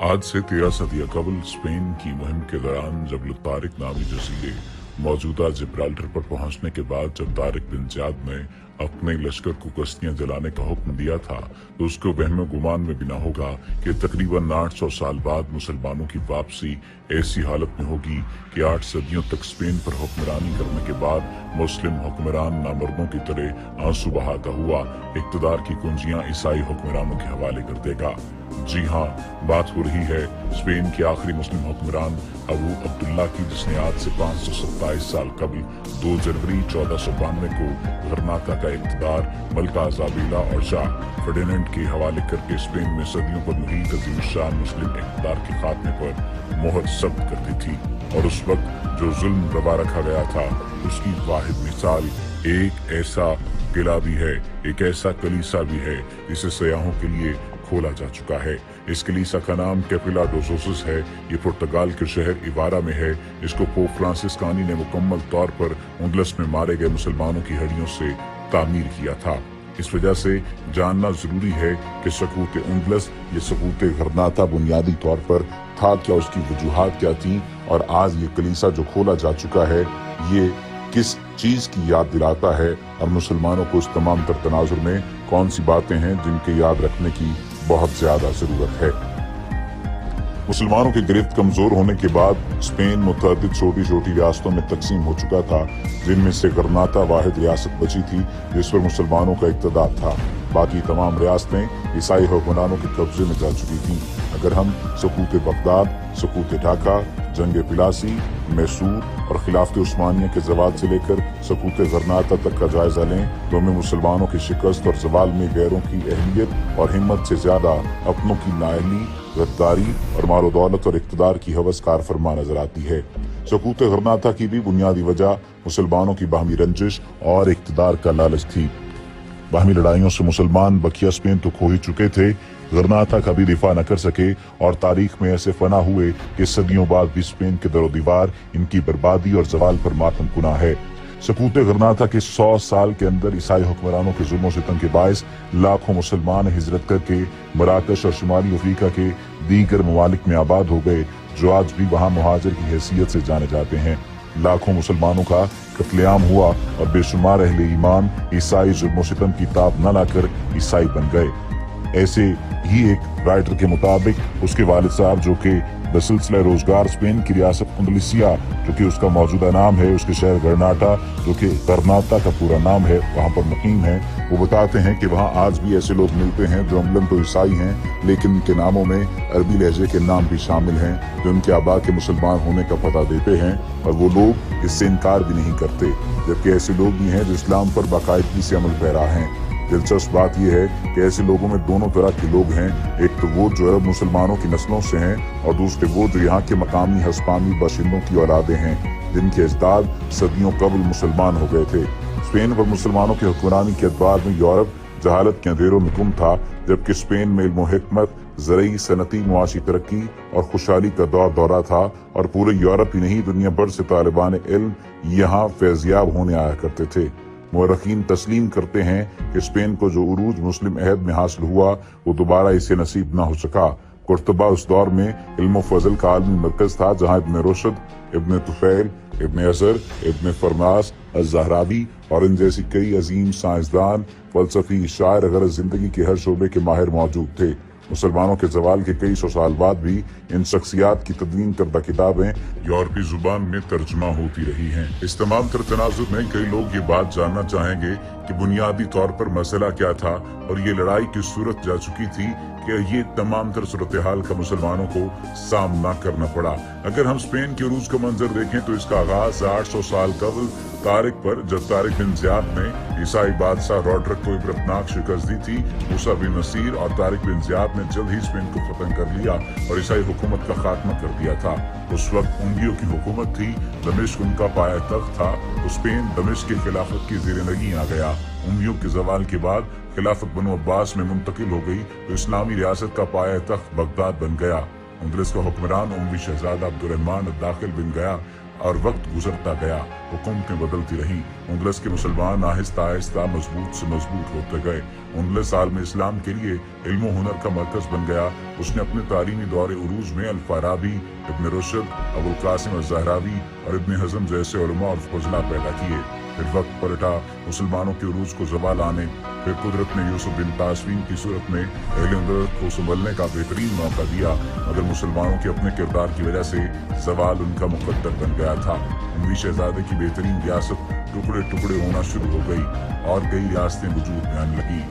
आज से 13 सदियां कबल स्पेन की मुहिम के दौरान जब तारिक नामी जजीरे मौजूदा जिब्राल्टर पर पहुंचने के बाद जब तारिक बिन ज़ियाद ने अपने लश्कर को कश्तियां जलाने का हुक्म दिया था, तो उसको वहम गुमान में भी ना होगा कि तकरीबन 800 साल बाद मुसलमानों की वापसी ऐसी हालत में होगी कि 8 सदियों तक स्पेन पर हुक्मरानी करने के बाद मुस्लिम हुक्मरान नामर्दों की तरह आंसू बहाता हुआ इक़्तिदार की कुंजियां ईसाई हुक्मरानों के हवाले कर देगा। जी हाँ, बात हो रही है स्पेन के आखिरी मुस्लिम हुक्मरान अबू अब्दुल्ला की, जिसने आज से 527 साल कबल 2 जनवरी 1492 को गरनाता का इक़्तिदार मलका इज़ाबेला और शाह फर्डिनेंड के हवाले करके स्पेन में सदियों पर मुहीत अज़ीमुश्शान मुस्लिम इक़्तिदार के खात्मे पर मोहर सब्त कर दी थी। और उस वक्त जो जुल्म रवा रखा गया था, उसकी वाहिद मिसाल एक ऐसा किला भी है, एक ऐसा कलीसा भी है जिसे सयाहों के लिए खोला जा चुका है। इस कलीसा का नाम कैपिला डो सोसेस है। ये पुर्तगाल के शहर इबारा में है। इसको पोप फ्रांसिस कानी ने मुकम्मल तौर पर उंदलस में मारे गए मुसलमानों की हड्डियों से तामीर किया था। इस वजह से जानना जरूरी है कि सकूत उंदलस ये सकूत गरनाता बुनियादी तौर पर था क्या, उसकी वजूहात क्या थी, और आज ये कलीसा जो खोला जा चुका है ये किस चीज की याद दिलाता है, और मुसलमानों को इस तमाम तर तनाजुर में कौन सी बातें हैं जिनके याद रखने की बहुत ज्यादा जरूरत है। मुसलमानों के गिरफ्त कमजोर होने के बाद स्पेन मुतअद्दिद छोटी छोटी रियासतों में तकसीम हो चुका था, जिनमें से गरनाता वाहिद रियासत बची थी जिस पर मुसलमानों का इक़्तिदार था। बाकी तमाम रियासतें ईसाई हुक्मरानों के कब्जे में जा चुकी थीं। अगर हम सकूत बगदाद, सकूत ढाका, जंग पिलासी, मैसूर और खिलाफत उस्मानिया के जवाल से लेकर सकूत गरनाता तक का जायजा लें तो हमें मुसलमानों की शिकस्त और जवाल में गैरों की अहमियत और हिम्मत से ज्यादा अपनों की नाअहली, गद्दारी और माल दौलत और इक़्तिदार की हवस कार फरमा नजर आती है। सकूत गरनाता की भी बुनियादी वजह मुसलमानों की बाहमी रंजिश और इक़्तिदार का लालच थी। बाहमी लड़ाइयों से मुसलमान बकिया स्पेन तो खो ही चुके थे, गरनाता का भी दिफा न कर सके, और तारीख में ऐसे फना हुए कि सदियों बाद भी स्पेन के दरो दीवार इनकी बर्बादी और जवाल पर मातम कुना है। सकूत गरनाता के 100 साल के अंदर ईसाई हुक्मरानों के जुल्म सितम के बायस लाखों मुसलमान हिजरत करके मराकश और शुमाली अफ्रीका के दीगर ममालिक में आबाद हो गए, जो आज भी वहाँ मुहाजिर की हैसियत से जाने जाते हैं। लाखों मुसलमानों का कत्लेआम हुआ और बेशुमार अहले ईमान ईसाई जुल्म सितम की ताब न लाकर ईसाई बन गए। ऐसे ही एक राइटर के मुताबिक उसके वालिद साहब, जो कि बसिलसिला रोजगार स्पेन की रियासत अंदलुसिया, जो कि उसका मौजूदा नाम है, उसके शहर गरनाटा, जो कि गरनाता का पूरा नाम है, वहाँ पर मुकीम है। वो बताते हैं कि वहाँ आज भी ऐसे लोग मिलते हैं जो अमलन तो ईसाई हैं, लेकिन उनके नामों में अरबी लहजे के नाम भी शामिल हैं, जो उनके आबा के मुसलमान होने का पता देते हैं, और वो लोग इससे इनकार भी नहीं करते। जबकि ऐसे लोग भी हैं जो इस्लाम पर बाकायदगी से अमल पैरा हैं। दिलचस्प बात यह है कि ऐसे लोगों में दोनों तरह के लोग हैं। एक तो वो जो अरब मुसलमानों की नस्लों से हैं, और दूसरे वो जो यहाँ के मकामी हस्पानी बाशिंदों की औलादें हैं, जिनके अजदाद सदियों कबल मुसलमान हो गए थे। स्पेन पर मुसलमानों की हुक्मरानी के अदबार में यूरोप जहालत के अंधेरों में गुम था, जबकि स्पेन में इल्म हिकमत, ज़रई, सनती, मुआशी तरक्की और खुशहाली का दौरा था, और पूरे यूरोप ही नहीं दुनिया भर से तालिबान इल्म यहाँ फैज़याब होने आया करते थे। मुअर्रिखीन तस्लीम करते हैं कि स्पेन को जो उरूज मुस्लिम अहद में हासिल हुआ वो दोबारा इसे नसीब न हो सका। कुर्तबा उस दौर में इल्म फजल का आलमी मरकज था, जहाँ इब्न रुशद, इब्न तुफैल, इब्न अज़र, इब्न फरनास, अज़्ज़हरावी और इन जैसी कई अजीम साइंसदान, फलसफी, शायर वगैरह जिंदगी के हर शोबे के माहिर मौजूद थे। मुसलमानों के जवाल के कई सौ साल बाद भी इन शख्सियात की तदवीन करदा किताबें यूरोपी जुबान में तर्जुमा होती रही हैं। इस तमाम तर तनाजुर में कई लोग ये बात जानना चाहेंगे कि बुनियादी तौर पर मसला क्या था और ये लड़ाई किस सूरत जा चुकी थी कि ये तमाम तर सूरत हाल का मुसलमानों को सामना करना पड़ा। अगर हम स्पेन के उरूज का मंजर देखें तो इसका आगाज 800 साल कबल तारिक पर, जब तारिक बिन ज़ियाद ने ईसाई बादशाह रॉड्रिक को इबरतनाक शिकस्त दी थी। मूसा बिन नसीर और तारिक बिन ज़ियाद ने जल्द ही स्पेन को खत्म कर लिया और ईसाई हुकूमत का खात्मा कर दिया था। उस वक्त उंगियों की हुकूमत थी, दमिश्क उनका पाया तख्त था, तो स्पेन दमिश्क की खिलाफत की ज़ेर-ए-नगी आ गया। उंगियों के जवाल के बाद खिलाफत बनु अब्बास में मुंतकिल हो गई, तो इस्लामी रियासत का पाया तख्त बगदाद बन गया। अंदलस का हुक्मरान उमवी शहजादा अब्दुर्रहमान दाखिल बन गया। اور وقت گزرتا گیا، حکومتیں بدلتی رہیں، اندلس کے مسلمان آہستہ آہستہ مضبوط سے مضبوط ہوتے گئے۔ اندلس عالم اسلام کے لیے علم و ہنر کا مرکز بن گیا۔ اس نے اپنے تعلیمی دور عروج میں الفارابی، ابن رشد، ابو القاسم الزہراوی اور ابن حزم جیسے علماء اور فضلاء پیدا کیے۔ پھر وقت پلٹا، مسلمانوں کے عروج کو زوال آنے، پھر قدرت نے یوسف بن تاشفین کی صورت میں اہل اندلس کو سنبھلنے کا بہترین موقع دیا، مگر مسلمانوں کے اپنے کردار کی وجہ سے زوال ان کا مقدر بن گیا تھا۔ اموی شہزادے کی بہترین ریاست ٹکڑے ٹکڑے ہونا شروع ہو گئی اور کئی ریاستیں وجود میں آنے لگی۔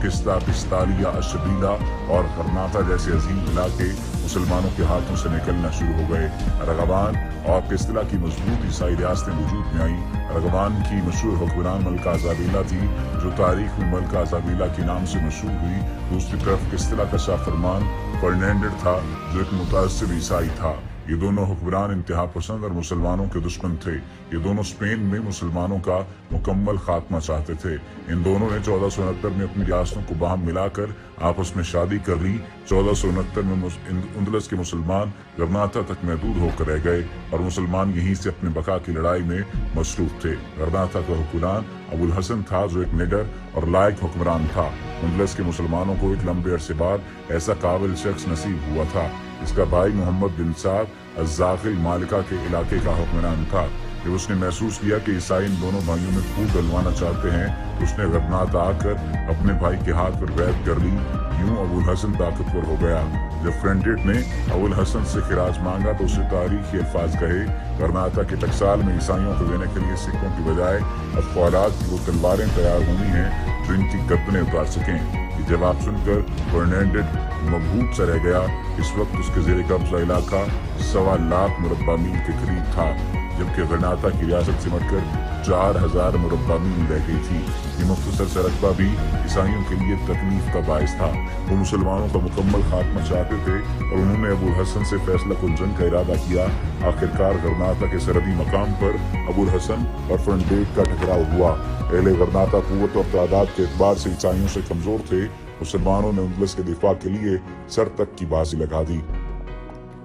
قسطہ، قسطالیہ، اشبیلا اور غرناطہ جیسے عظیم علاقے مسلمانوں کے ہاتھوں سے نکلنا شروع ہو گئے۔ ارغوان اور قسطلہ کی مضبوط عیسائی ریاستیں وجود میں آئیں۔ ارغوان کی مشہور حکمران ملکہ زابیلا تھی، جو تاریخ میں ملکہ زابیلا کے نام سے مشہور ہوئی۔ دوسری طرف قسطلہ کا شاہ فرمان فرنینڈڈ تھا، جو ایک متعصب عیسائی تھا۔ یہ دونوں حکمران انتہا پسند اور مسلمانوں کے دشمن تھے۔ یہ دونوں اسپین میں مسلمانوں کا مکمل خاتمہ چاہتے تھے۔ ان دونوں نے 1469 میں اپنی ریاستوں کو باہم ملا کر آپس میں شادی کر لی۔ 1469 میں اندلس کے مسلمان غرناطہ تک محدود ہو کر رہ گئے اور مسلمان یہیں سے اپنے بقا کی لڑائی میں مصروف تھے۔ غرناطہ کا حکمران ابو الحسن تھا، جو ایک نڈر اور لائق حکمران تھا۔ اندلس کے مسلمانوں کو ایک لمبے عرصے بعد ایسا قابل شخص نصیب ہوا تھا۔ اس کا بھائی محمد بن سعد الزاغل مالکہ کے علاقے کا حکمران تھا۔ جب اس نے محسوس کیا کہ عیسائی ان دونوں بھائیوں میں خون ڈلوانا چاہتے ہیں، اس نے غرناطہ آ کر اپنے بھائی کے ہاتھ پر بیعت کر لی۔ یوں ابو الحسن طاقتور ہو گیا۔ جب فرنٹیٹ نے ابو الحسن سے خراج مانگا تو اسے تاریخی الفاظ کہے۔ غرناطہ کے ٹکسال میں عیسائیوں کو دینے کے لیے سکوں کی بجائے اب فولاد کی وہ تلواریں تیار ہونی ہیں جو ان کی گردنیں اتار سکیں۔ یہ جواب سن کر فرنینڈڈ مبہوت سا رہ گیا۔ اس وقت اس کے زیر قبضہ علاقہ 1.25 لاکھ مربع میل کے قریب تھا، جبکہ غرناطہ کی ریاست سمٹ کر 4000 مربع میل رہ گئی تھی۔ یہ مختصر سا رقبہ بھی عیسائیوں کے لیے تکلیف کا باعث تھا۔ وہ مسلمانوں کا مکمل خاتمہ چاہتے تھے اور انہوں نے ابو الحسن سے فیصلہ کن جنگ کا ارادہ کیا۔ آخرکار غرناطہ کے سرحدی مقام پر ابو الحسن اور فرنٹیٹ کا ٹکراؤ ہوا۔ اہل غرناطہ قوت اور تعداد کے اعتبار سے عیسائیوں سے کمزور تھے۔ مسلمانوں نے اندلس کے دفاع کے لیے سر تک کی بازی لگا دی۔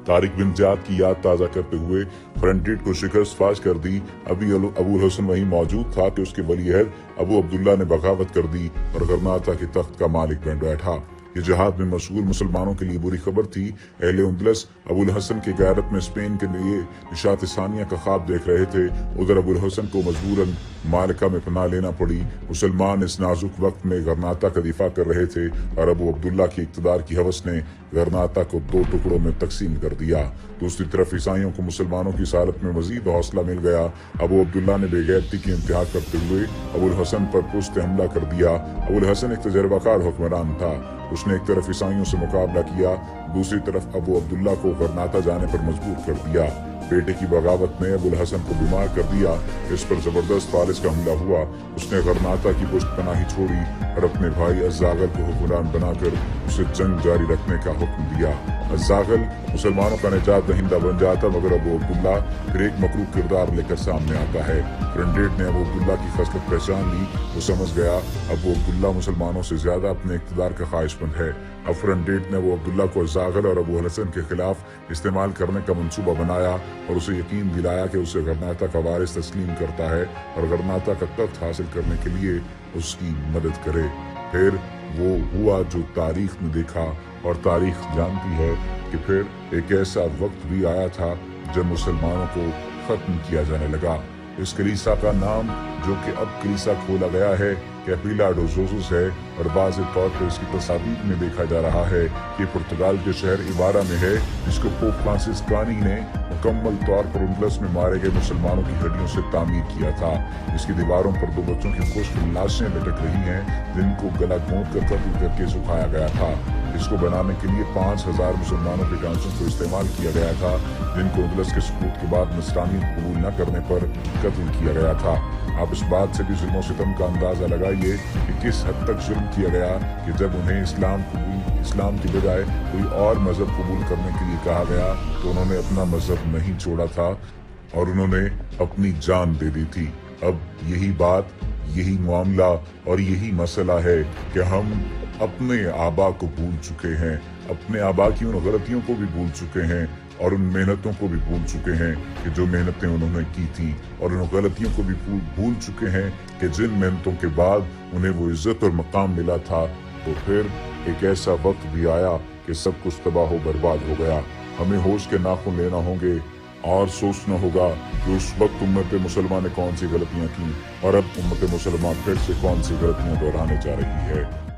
طارق بن زیاد کی یاد تازہ کرتے ہوئے فرنٹیٹ کو شکست فاش کر دی۔ ابھی ابو الحسن وہیں موجود تھا کہ اس کے ولی عہد ابو عبداللہ نے بغاوت کر دی اور غرناطہ کے تخت کا مالک بن بیٹھا۔ یہ جہاد میں مشغول مسلمانوں کے لیے بری خبر تھی۔ اہل اندلس ابو الحسن کی غیرت میں اسپین کے لیے نشاط ثانیہ کا خواب دیکھ رہے تھے۔ ادھر ابو الحسن کو مجبوراً مالکہ میں پناہ لینا پڑی۔ مسلمان اس نازک وقت میں غرناطہ کا دفاع کر رہے تھے اور ابو عبداللہ کی اقتدار کی ہوس نے غرناطہ کو 2 ٹکڑوں میں تقسیم کر دیا۔ دوسری طرف عیسائیوں کو مسلمانوں کی حالت میں مزید حوصلہ مل گیا۔ ابو عبداللہ نے بے غیرتی کی انتہا کرتے ہوئے ابو الحسن پر پشت حملہ کر دیا۔ ابو الحسن ایک تجربہ کار حکمران تھا۔ اس نے ایک طرف عیسائیوں سے مقابلہ کیا، دوسری طرف ابو عبداللہ کو غرناطہ جانے پر مجبور کر دیا۔ بیٹے کی بغاوت نے ابو الحسن کو بیمار کر دیا۔ اس پر زبردست فالج کا حملہ ہوا۔ اس نے غرناطہ کی پشت پناہی چھوڑی اور اپنے بھائی الزاغل کو حکمران بنا کر اسے جنگ جاری رکھنے کا حکم دیا۔ الزاغل مسلمانوں کا نجات دہندہ بن جاتا، مگر ابو عبداللہ پھر ایک مکروہ کردار لے کر سامنے آتا ہے۔ فرنٹیٹ نے ابو عبداللہ کی خصلت پہچان لی۔ وہ سمجھ گیا ابو عبداللہ مسلمانوں سے زیادہ اپنے اقتدار کا خواہش مند ہے۔ اب فرنٹیٹ نے ابو عبداللہ کو الزاغل اور ابو الحسن کے خلاف استعمال کرنے کا منصوبہ بنایا اور اسے یقین دلایا کہ اسے غرناطہ کا وارث تسلیم کرتا ہے اور غرناطہ کا تخت حاصل کرنے کے لیے اس کی مدد کرے۔ پھر وہ ہوا جو تاریخ نے دیکھا اور تاریخ جانتی ہے کہ پھر ایک ایسا وقت بھی آیا تھا جب مسلمانوں کو ختم کیا جانے لگا۔ اس کلیسا کا نام جو کہ اب کلیسا کھولا گیا ہے کیپیلا ڈو جیسوس ہے اور واضح طور پر اس کی تصاویر میں دیکھا جا رہا ہے کہ پرتگال کے شہر ایبارا میں ہے، جس کو پوپ فرانسس کانی نے مکمل طور پر اندلس میں مارے گئے مسلمانوں کی ہڈیوں سے تعمیر کیا تھا۔ اس کی دیواروں پر 2 بچوں کی خشک لاشیں لٹک رہی ہیں جن کو گلا گھونٹ کر قتل کر کے سکھایا گیا تھا۔ اس کو بنانے کے لیے 5000 مسلمانوں کے ڈانسوں کو استعمال کیا گیا تھا، جن کو اندلس کے سقوط کے بعد نصرانیت قبول نہ کرنے پر قتل کیا گیا تھا۔ آپ اس بات سے بھی ظلم و ستم کا اندازہ لگائیے کہ کس حد تک ظلم کیا گیا کہ جب انہیں اسلام کی بجائے کوئی اور مذہب قبول کرنے کے لیے کہا گیا تو انہوں نے اپنا مذہب نہیں چھوڑا تھا اور انہوں نے اپنی جان دے دی تھی۔ اب یہی بات، یہی معاملہ اور یہی مسئلہ ہے کہ ہم اپنے آبا کو بھول چکے ہیں، اپنے آبا کی ان غلطیوں کو بھی بھول چکے ہیں और उन मेहनतों को भी भूल चुके हैं कि जो मेहनतें उन्होंने की थी, और उन गलतियों को भी भूल चुके हैं कि जिन मेहनतों के बाद उन्हें वो इज्जत और मकाम मिला था। तो फिर एक ऐसा वक्त भी आया कि सब कुछ तबाह हो बर्बाद हो गया। हमें होश के नाखून लेना होंगे और सोचना होगा कि उस वक्त उम्मत मुसलमान ने कौन सी गलतियां की और अब उम्मत मुसलमान फिर से कौन सी गलतियां दोहराने जा रही है।